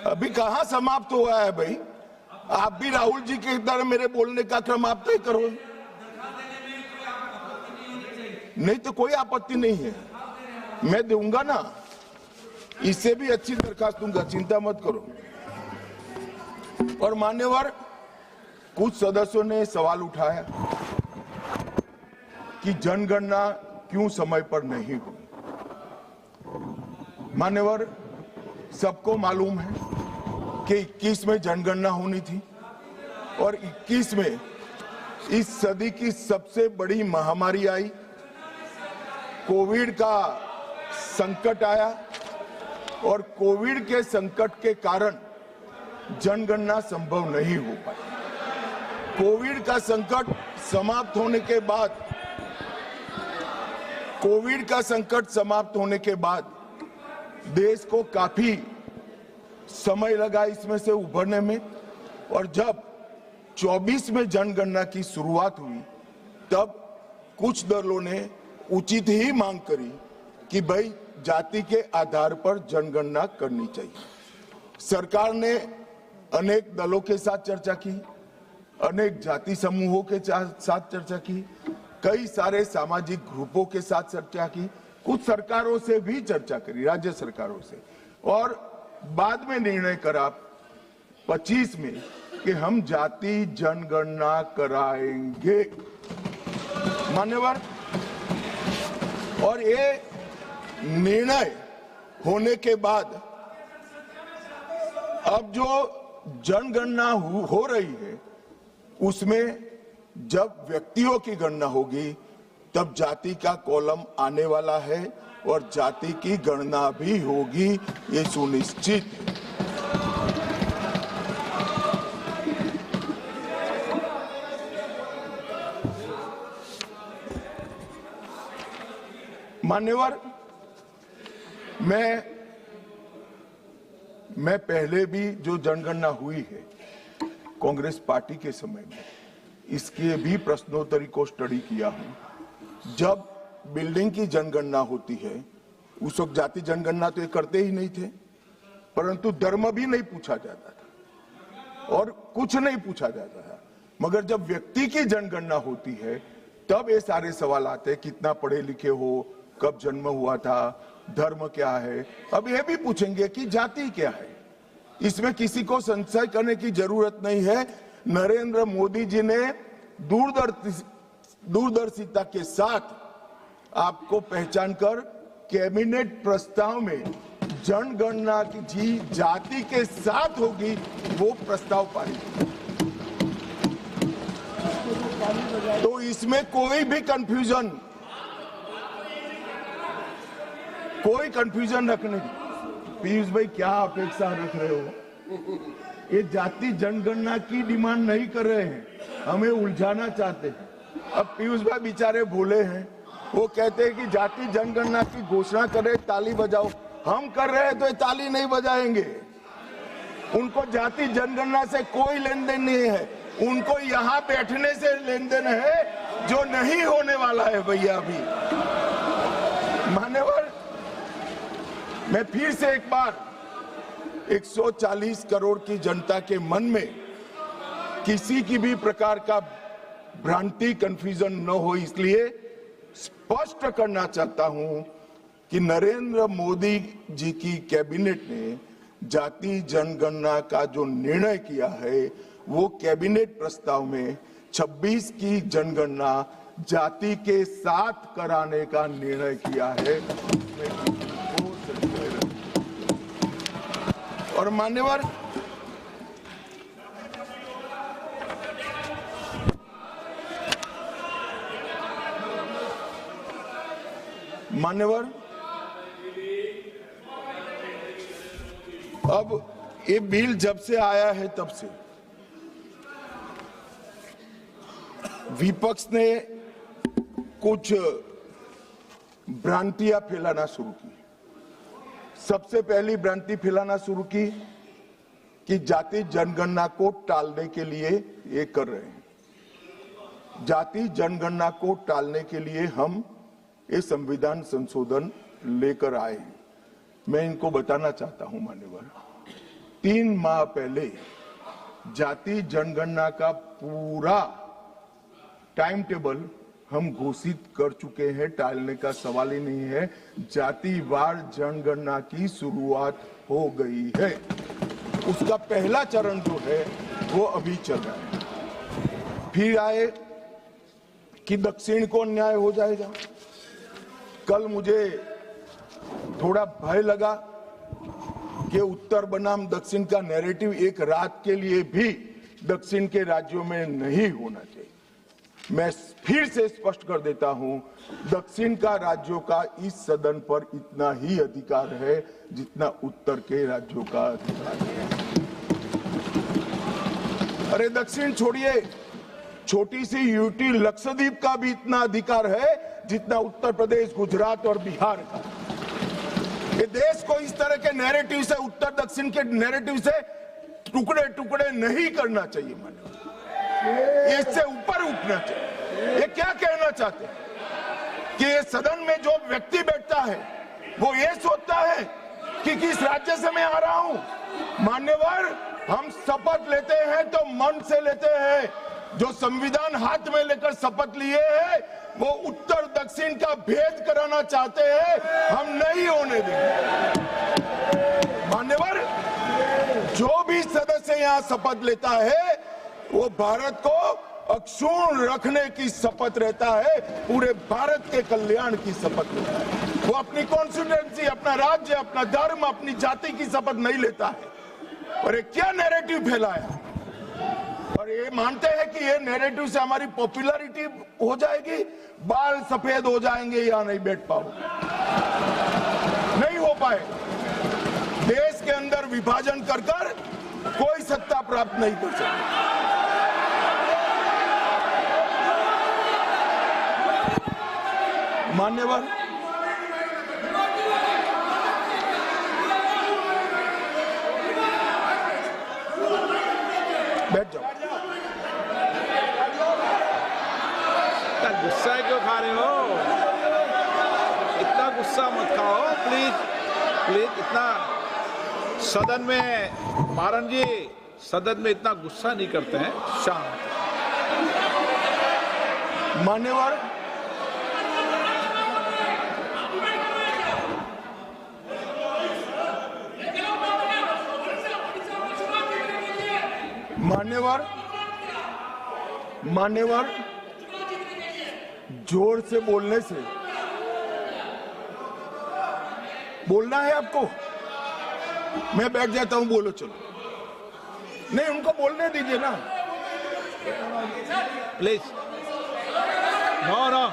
अभी कहाँ समाप्त हुआ है भाई? आप भी राहुल जी की तरह मेरे बोलने का क्रम आप तय करो। नहीं तो कोई आपत्ति नहीं है, मैं दूंगा ना, इससे भी अच्छी दरखास्त दूंगा, चिंता मत करो। और मान्यवर, कुछ सदस्यों ने सवाल उठाया कि जनगणना क्यों समय पर नहीं हुई। मान्यवर, सबको मालूम है कि 21 में जनगणना होनी थी और 21 में इस सदी की सबसे बड़ी महामारी आई, कोविड का संकट आया और कोविड के संकट के कारण जनगणना संभव नहीं हो पाई। कोविड का संकट समाप्त होने के बाद देश को काफी समय लगा इसमें से उभरने में, और जब 24 में जनगणना की शुरुआत हुई तब कुछ दलों ने उचित ही मांग करी कि भाई जाति के आधार पर जनगणना करनी चाहिए। सरकार ने अनेक दलों के साथ चर्चा की, अनेक जाति समूहों के साथ चर्चा की, कई सारे सामाजिक ग्रुपों के साथ चर्चा की, कुछ सरकारों से भी चर्चा करी, राज्य सरकारों से, और बाद में निर्णय करा 25 में कि हम जाति जनगणना कराएंगे। मान्यवर, और ये निर्णय होने के बाद अब जो जनगणना हो रही है उसमें जब व्यक्तियों की गणना होगी तब जाति का कॉलम आने वाला है और जाति की गणना भी होगी, ये सुनिश्चित है। मान्यवर, मैं पहले भी जो जनगणना हुई है कांग्रेस पार्टी के समय में, इसके भी प्रश्नोत्तरी को स्टडी किया हूं। जब बिल्डिंग की जनगणना होती है उस वक्त जाति जनगणना तो ये करते ही नहीं थे, परंतु धर्म भी नहीं पूछा जाता था और कुछ नहीं पूछा जाता था। मगर जब व्यक्ति की जनगणना होती है तब ये सारे सवाल आते हैं, कितना पढ़े लिखे हो, कब जन्म हुआ था, धर्म क्या है। अब ये भी पूछेंगे कि जाति क्या है। इसमें किसी को संशय करने की जरूरत नहीं है। नरेंद्र मोदी जी ने दूरदर्शिता के साथ आपको पहचान कर कैबिनेट प्रस्ताव में जनगणना की जाति के साथ होगी वो प्रस्ताव पारित। तो इसमें कोई भी कंफ्यूजन रखने की। पीयूष भाई, क्या अपेक्षा रख रहे हो? ये जाति जनगणना की डिमांड नहीं कर रहे हैं, हमें उलझाना चाहते हैं। अब पीयूष भाई बेचारे भोले हैं, वो कहते हैं कि जाति जनगणना की घोषणा करे, ताली बजाओ। हम कर रहे हैं तो ये ताली नहीं बजाएंगे। उनको जाति जनगणना से कोई लेन देन नहीं है, उनको यहाँ बैठने से लेन देन है जो नहीं होने वाला है भैया। अभी मान्यवर, मैं फिर से एक बार 140 करोड़ की जनता के मन में किसी की भी प्रकार का भ्रांति, कंफ्यूजन न हो, इसलिए स्पष्ट करना चाहता हूं कि नरेंद्र मोदी जी की कैबिनेट ने जाति जनगणना का जो निर्णय किया है वो कैबिनेट प्रस्ताव में 26 की जनगणना जाति के साथ कराने का निर्णय किया है। और मान्यवर, अब ये बिल जब से आया है तब से विपक्ष ने कुछ भ्रांतियां फैलाना शुरू की। सबसे पहली भ्रांति फैलाना शुरू की कि जाति जनगणना को टालने के लिए ये कर रहे हैं। जाति जनगणना को टालने के लिए हम ये संविधान संशोधन लेकर आए हैं। मैं इनको बताना चाहता हूं मान्यवर, 3 माह पहले जाति जनगणना का पूरा टाइम टेबल हम घोषित कर चुके हैं, टालने का सवाल ही नहीं है। जातिवार जनगणना की शुरुआत हो गई है, उसका पहला चरण जो है वो अभी चल रहा है। फिर आए कि दक्षिण को अन्याय हो जाएगा। कल मुझे थोड़ा भय लगा कि उत्तर बनाम दक्षिण का नैरेटिव एक रात के लिए भी दक्षिण के राज्यों में नहीं होना चाहिए। मैं फिर से स्पष्ट कर देता हूं, दक्षिण का राज्यों का इस सदन पर इतना ही अधिकार है जितना उत्तर के राज्यों का अधिकार है। अरे दक्षिण छोड़िए, छोटी सी यूटी लक्षद्वीप का भी इतना अधिकार है जितना उत्तर प्रदेश, गुजरात और बिहार का। ये देश को इस तरह के नैरेटिव से, उत्तर दक्षिण के नैरेटिव से टुकड़े टुकड़े नहीं करना चाहिए। इससे ऊपर उठना चाहिए। ये क्या कहना चाहते हैं कि ये सदन में जो व्यक्ति बैठता है वो ये सोचता है कि किस राज्य से मैं आ रहा हूं। मान्यवर, हम शपथ लेते हैं तो मन से लेते हैं। जो संविधान हाथ में लेकर शपथ लिए हैं वो उत्तर दक्षिण का भेद कराना चाहते हैं, हम नहीं होने देंगे। मान्यवर, जो भी सदस्य यहाँ शपथ लेता है वो भारत को अक्षुण्ण रखने की शपथ रहता है, पूरे भारत के कल्याण की शपथ लेता है। वो अपनी कॉन्स्टिट्यूएंसी, अपना राज्य, अपना धर्म, अपनी जाति की शपथ नहीं लेता है। और ये क्या नैरेटिव फैलाया, और ये मानते हैं कि ये नैरेटिव से हमारी पॉपुलैरिटी हो जाएगी, बाल सफेद हो जाएंगे, या नहीं बैठ पाओगे। नहीं हो पाए। देश के अंदर विभाजन कर कर कोई सत्ता प्राप्त नहीं कर सकता। मान्यवर, बैठ जाओ। गुस्सा क्यों खा रहे हो? इतना गुस्सा मत खाओ प्लीज, प्लीज। इतना सदन में, मारन जी, सदन में इतना गुस्सा नहीं करते हैं, शांत। मान्यवर, मान्यवर, जोर से बोलने से, बोलना है आपको, मैं बैठ जाता हूं, बोलो चलो। नहीं, उनको बोलने दीजिए ना प्लीज। No no